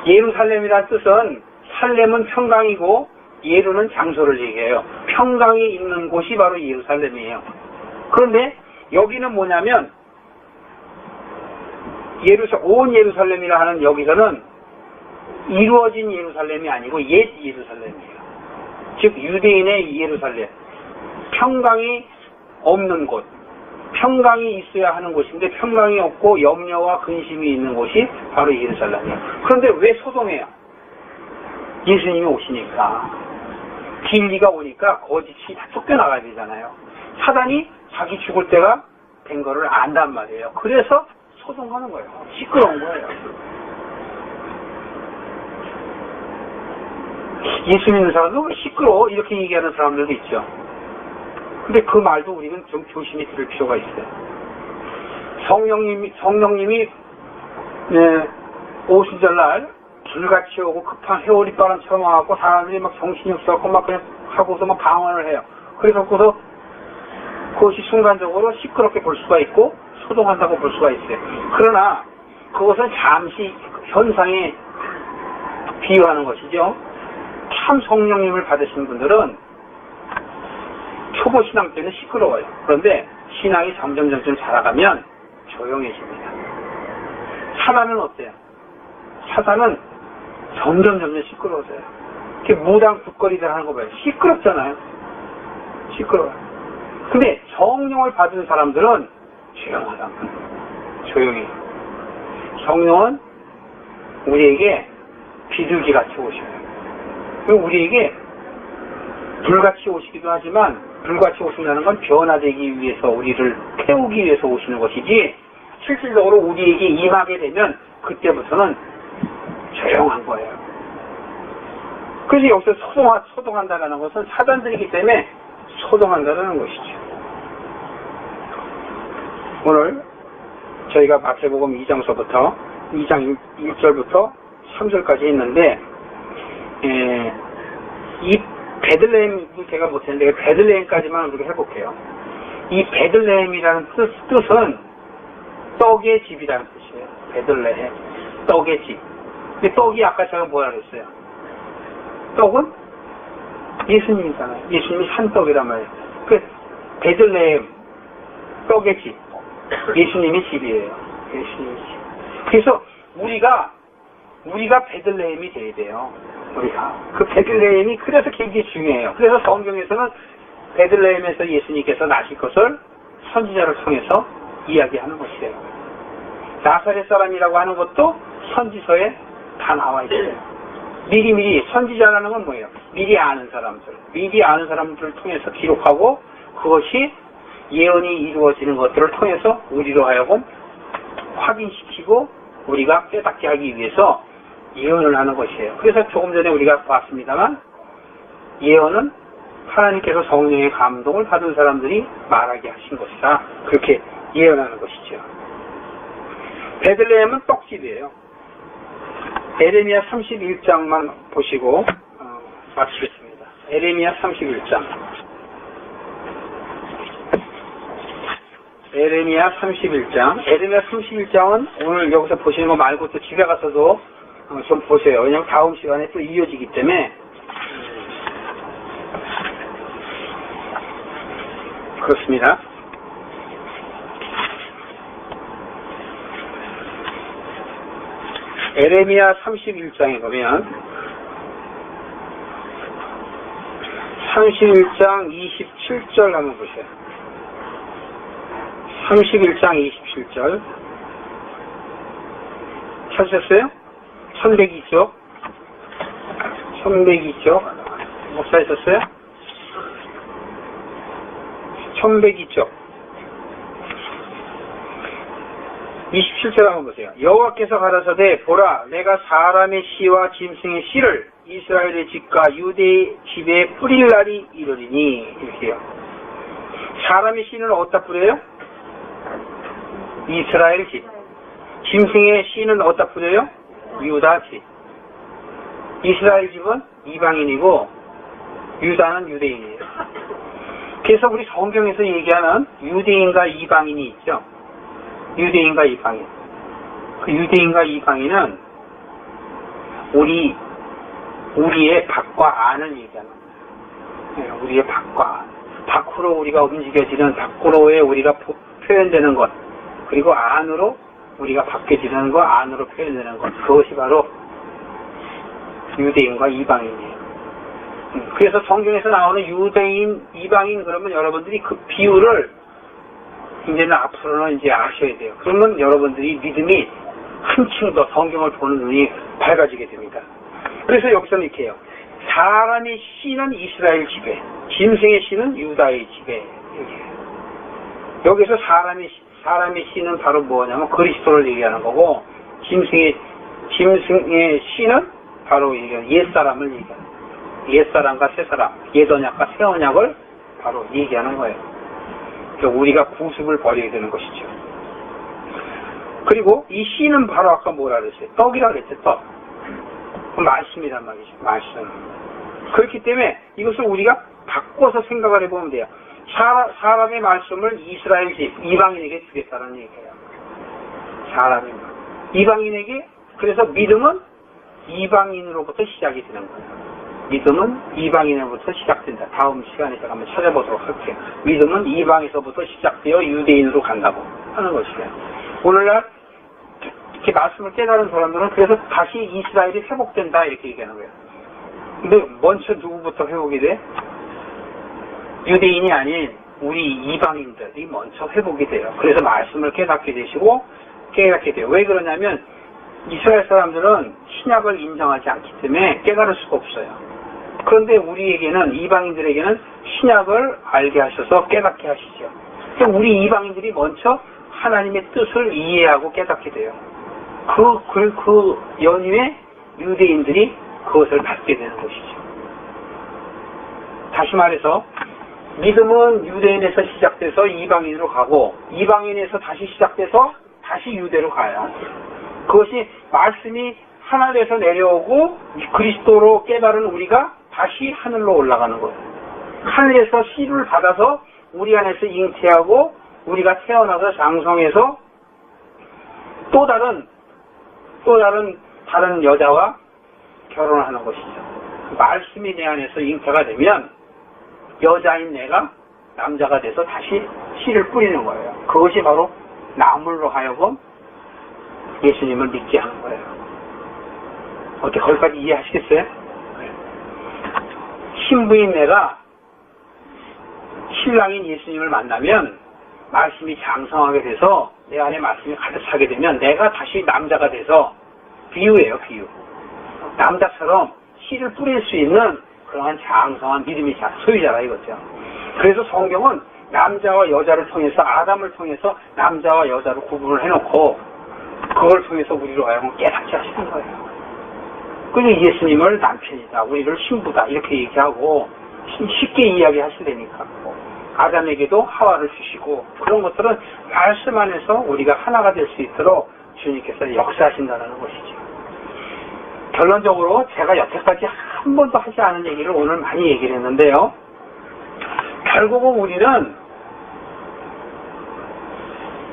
예루살렘이라는 뜻은 살렘은 평강이고 예루는 장소를 얘기해요. 평강이 있는 곳이 바로 예루살렘이에요. 그런데 여기는 뭐냐면 온 예루살렘이라 하는 여기서는 이루어진 예루살렘이 아니고 옛 예루살렘이에요. 즉 유대인의 예루살렘. 평강이 없는 곳, 평강이 있어야 하는 곳인데 평강이 없고 염려와 근심이 있는 곳이 바로 예루살렘이에요. 그런데 왜 소동해요? 예수님이 오시니까, 진리가 오니까 거짓이 다 쫓겨나가야 되잖아요. 사단이 자기 죽을 때가 된 거를 안단 말이에요. 그래서 소동하는 거예요. 시끄러운 거예요. 예수 믿는 사람도 시끄러워 이렇게 얘기하는 사람들도 있죠. 근데 그 말도 우리는 좀 조심히 들을 필요가 있어요. 성령님이 오순절날 불같이 오고 급한 회오리바람처럼 와갖고 사람들이 막 정신이 없어갖고 막 그냥 하고서 막 방언을 해요. 그래서고서 그것이 순간적으로 시끄럽게 볼 수가 있고 소동한다고 볼 수가 있어요. 그러나 그것은 잠시 현상에 비유하는 것이죠. 참 성령님을 받으신 분들은 초보 신앙 때는 시끄러워요. 그런데 신앙이 점점 자라가면 조용해집니다. 사단은 어때요? 사단은 점점 시끄러워져요. 이렇게 무당 굿거리들 하는 거 봐요. 시끄럽잖아요. 시끄러워요. 근데 성령을 받은 사람들은 조용하다. 조용히. 성령은 우리에게 비둘기같이 오셔요. 그리고 우리에게 불같이 오시기도 하지만 불같이 오신다는 건 변화되기 위해서 우리를 태우기 위해서 오시는 것이지 실질적으로 우리에게 임하게 되면 그때부터는 조용한 거예요. 그래서 여기서 소동한다는 것은 사단들이기 때문에 소동한다는 것이죠. 오늘 저희가 마태복음 2장서부터 2장 1절부터 3절까지 했는데 이 베들레헴 제가 못했는데 베들레헴까지만 우리가 해볼게요. 이 베들레헴이라는 뜻은 떡의 집이라는 뜻이에요. 베들레헴, 떡의 집. 근데 떡이 아까 제가 뭐라 그랬어요? 떡은 예수님이잖아요. 예수님이 산 떡이란 말이에요. 그 베들레헴, 떡의 집. 예수님의 집이에요. 예수님의 집. 그래서 우리가 베들레헴이 돼야 돼요. 우리가. 그 베들레헴이 그래서 굉장히 중요해요. 그래서 성경에서는 베들레헴에서 예수님께서 나실 것을 선지자를 통해서 이야기하는 것이에요. 나사렛 사람이라고 하는 것도 선지서에 다 나와 있어요. 미리 선지자라는 건 뭐예요? 미리 아는 사람들을 통해서 기록하고 그것이 예언이 이루어지는 것들을 통해서 우리로 하여금 확인시키고 우리가 깨닫게 하기 위해서 예언을 하는 것이에요. 그래서 조금 전에 우리가 봤습니다만 예언은 하나님께서 성령의 감동을 받은 사람들이 말하게 하신 것이다. 그렇게 예언하는 것이죠. 베들레헴은 떡집이에요. 에레미야 31장만 보시고 마치겠습니다. 에레미야 31장. 에레미야 31장은 오늘 여기서 보시는 거 말고 또 집에 가서도 좀 보세요. 왜냐면 다음 시간에 또 이어지기 때문에 그렇습니다. 에레미야 31장에 보면 31장 27절 한번 보세요. 31장 27절 찾으셨어요? 1102쪽 목사 있었어요? 1102쪽 27절 한번 보세요. 여호와께서 가라사대 보라 내가 사람의 씨와 짐승의 씨를 이스라엘의 집과 유대의 집에 뿌릴 날이 이르리니 이렇게요. 사람의 씨는 어디다 뿌려요? 이스라엘 집. 짐승의 씨는 어디다 뿌려요? 유다 집. 이스라엘 집은 이방인이고 유다는 유대인이에요. 그래서 우리 성경에서 얘기하는 유대인과 이방인이 있죠. 유대인과 이방인. 그 유대인과 이방인은 우리의 밖과 안을 얘기하는 거예요. 우리의 밖과 안. 밖으로 우리가 움직여지는 밖으로의 우리가 표현되는 것. 그리고 안으로 우리가 바뀌어지는 것, 안으로 표현되는 것. 그것이 바로 유대인과 이방인이에요. 그래서 성경에서 나오는 유대인, 이방인 그러면 여러분들이 그 비율을 이제는 앞으로는 이제 아셔야 돼요. 그러면 여러분들이 믿음이 한층 더 성경을 보는 눈이 밝아지게 됩니다. 그래서 여기서는 이렇게 해요. 사람의 씨는 이스라엘 지배, 짐승의 씨는 유다의 지배. 여기서 사람의 씨는 바로 뭐냐면 그리스도를 얘기하는 거고, 짐승의 씨는 바로 옛사람을 얘기하는 거예요. 옛사람과 새사람, 옛언약과 새언약을 바로 얘기하는 거예요. 그러니까 우리가 구습을 버려야 되는 것이죠. 그리고 이 씨는 바로 아까 뭐라 그랬어요? 떡이라 그랬죠, 떡. 말씀이란 말이죠, 말씀. 그렇기 때문에 이것을 우리가 바꿔서 생각을 해보면 돼요. 사람의 말씀을 이스라엘 집, 이방인에게 주겠다는 얘기예요. 사람의 이방인에게, 그래서 믿음은 이방인으로부터 시작이 되는 거예요. 믿음은 이방인으로부터 시작된다. 다음 시간에 제가 한번 찾아보도록 할게요. 믿음은 이방에서부터 시작되어 유대인으로 간다고 하는 것이에요. 오늘날 이렇게 말씀을 깨달은 사람들은 그래서 다시 이스라엘이 회복된다 이렇게 얘기하는 거예요. 근데 먼저 누구부터 회복이 돼? 유대인이 아닌 우리 이방인들이 먼저 회복이 돼요. 그래서 말씀을 깨닫게 되시고 깨닫게 돼요. 왜 그러냐면 이스라엘 사람들은 신약을 인정하지 않기 때문에 깨달을 수가 없어요. 그런데 우리에게는, 이방인들에게는 신약을 알게 하셔서 깨닫게 하시죠. 그러니까 우리 이방인들이 먼저 하나님의 뜻을 이해하고 깨닫게 돼요. 그 연유에 유대인들이 그것을 받게 되는 것이죠. 다시 말해서 믿음은 유대인에서 시작돼서 이방인으로 가고, 이방인에서 다시 시작돼서 다시 유대로 가요. 그것이 말씀이 하늘에서 내려오고 그리스도로 깨달은 우리가 다시 하늘로 올라가는 거예요. 하늘에서 씨를 받아서 우리 안에서 잉태하고 우리가 태어나서 장성해서 또 다른 여자와 결혼하는 것이죠. 말씀이 내 안에서 잉태가 되면 여자인 내가 남자가 돼서 다시 씨를 뿌리는 거예요. 그것이 바로 나물로 하여금 예수님을 믿게 하는 거예요. 어떻게 거기까지 이해하시겠어요? 네. 신부인 내가 신랑인 예수님을 만나면 말씀이 장성하게 돼서 내 안에 말씀이 가득 차게 되면 내가 다시 남자가 돼서, 비유예요, 비유. 남자처럼 씨를 뿌릴 수 있는 그러한 장성한 믿음의 소유자라 이거죠. 그래서 성경은 남자와 여자를 통해서, 아담을 통해서 남자와 여자를 구분을 해놓고 그걸 통해서 우리로 하여금 깨닫게 하시는 거예요. 그래서 예수님을 남편이다, 우리를 신부다 이렇게 얘기하고 쉽게 이야기하시려니까 아담에게도 하와를 주시고, 그런 것들은 말씀 안에서 우리가 하나가 될 수 있도록 주님께서 역사하신다는 것이죠. 결론적으로 제가 여태까지 한 번도 하지 않은 얘기를 오늘 많이 얘기를 했는데요. 결국은 우리는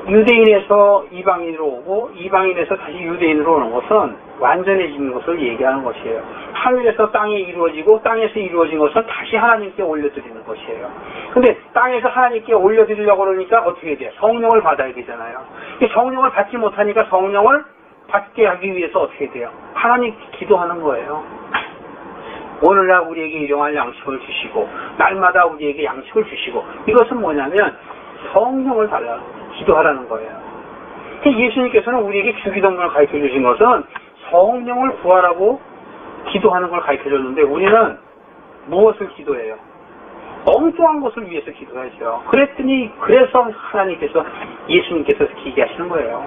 유대인에서 이방인으로 오고 이방인에서 다시 유대인으로 오는 것은 완전해지는 것을 얘기하는 것이에요. 하늘에서 땅에 이루어지고 땅에서 이루어진 것은 다시 하나님께 올려드리는 것이에요. 근데 땅에서 하나님께 올려드리려고 그러니까 어떻게 돼요? 성령을 받아야 되잖아요. 성령을 받지 못하니까 성령을 받게 하기 위해서 어떻게 돼요? 하나님 기도하는 거예요. 오늘날 우리에게 일용할 양식을 주시고 날마다 우리에게 양식을 주시고, 이것은 뭐냐면 성령을 달라고 기도하라는 거예요. 예수님께서는 우리에게 주기도문을 가르쳐 주신 것은 성령을 구하라고 기도하는 걸 가르쳐 줬는데, 우리는 무엇을 기도해요? 엉뚱한 것을 위해서 기도하죠. 그래서 하나님께서, 예수님께서 기게 하시는 거예요.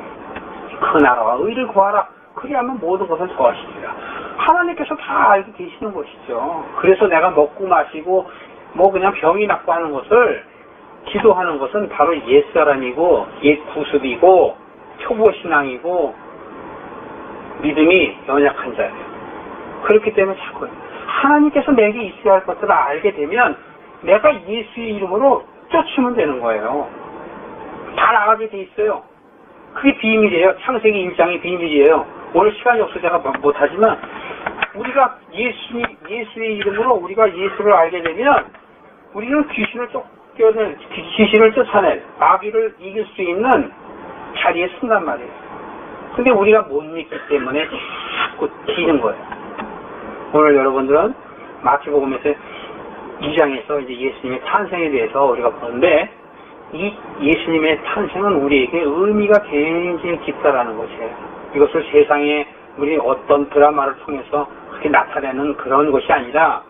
그 나라와 의를 구하라. 그리하면 모든 것을 더하시리라. 하나님께서 다 알고 계시는 것이죠. 그래서 내가 먹고 마시고 그냥 병이 낫고 하는 것을 기도하는 것은 바로 옛사람이고 옛 구습이고 초보신앙이고 믿음이 연약한 자예요. 그렇기 때문에 자꾸 하나님께서 내게 있어야 할 것들을 알게 되면 내가 예수의 이름으로 쫓으면 되는 거예요. 다 나가게 돼 있어요. 그게 비밀이에요. 창세기 1장의 비밀이에요. 오늘 시간이 없어서 제가 못하지만 우리가 예수의 이름으로 우리가 예수를 알게 되면 우리는 귀신을 쫓아낼 마귀를 이길 수 있는 자리에 쓴단 말이에요. 근데 우리가 못 믿기 때문에 자꾸 튀는 거예요. 오늘 여러분들은 마태복음에서 2장에서 이제 예수님의 탄생에 대해서 우리가 보는데 이 예수님의 탄생은 우리에게 의미가 굉장히 깊다라는 것이에요. 이것을 세상에 우리 어떤 드라마를 통해서 그렇게 나타내는 그런 것이 아니라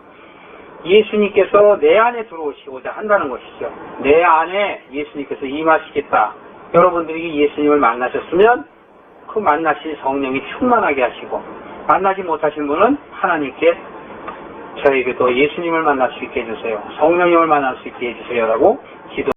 예수님께서 내 안에 들어오시고자 한다는 것이죠. 내 안에 예수님께서 임하시겠다. 여러분들이 예수님을 만나셨으면 그 만나신 성령이 충만하게 하시고 만나지 못하신 분은 하나님께 저에게도 예수님을 만날 수 있게 해주세요. 성령님을 만날 수 있게 해주세요. 라고 기도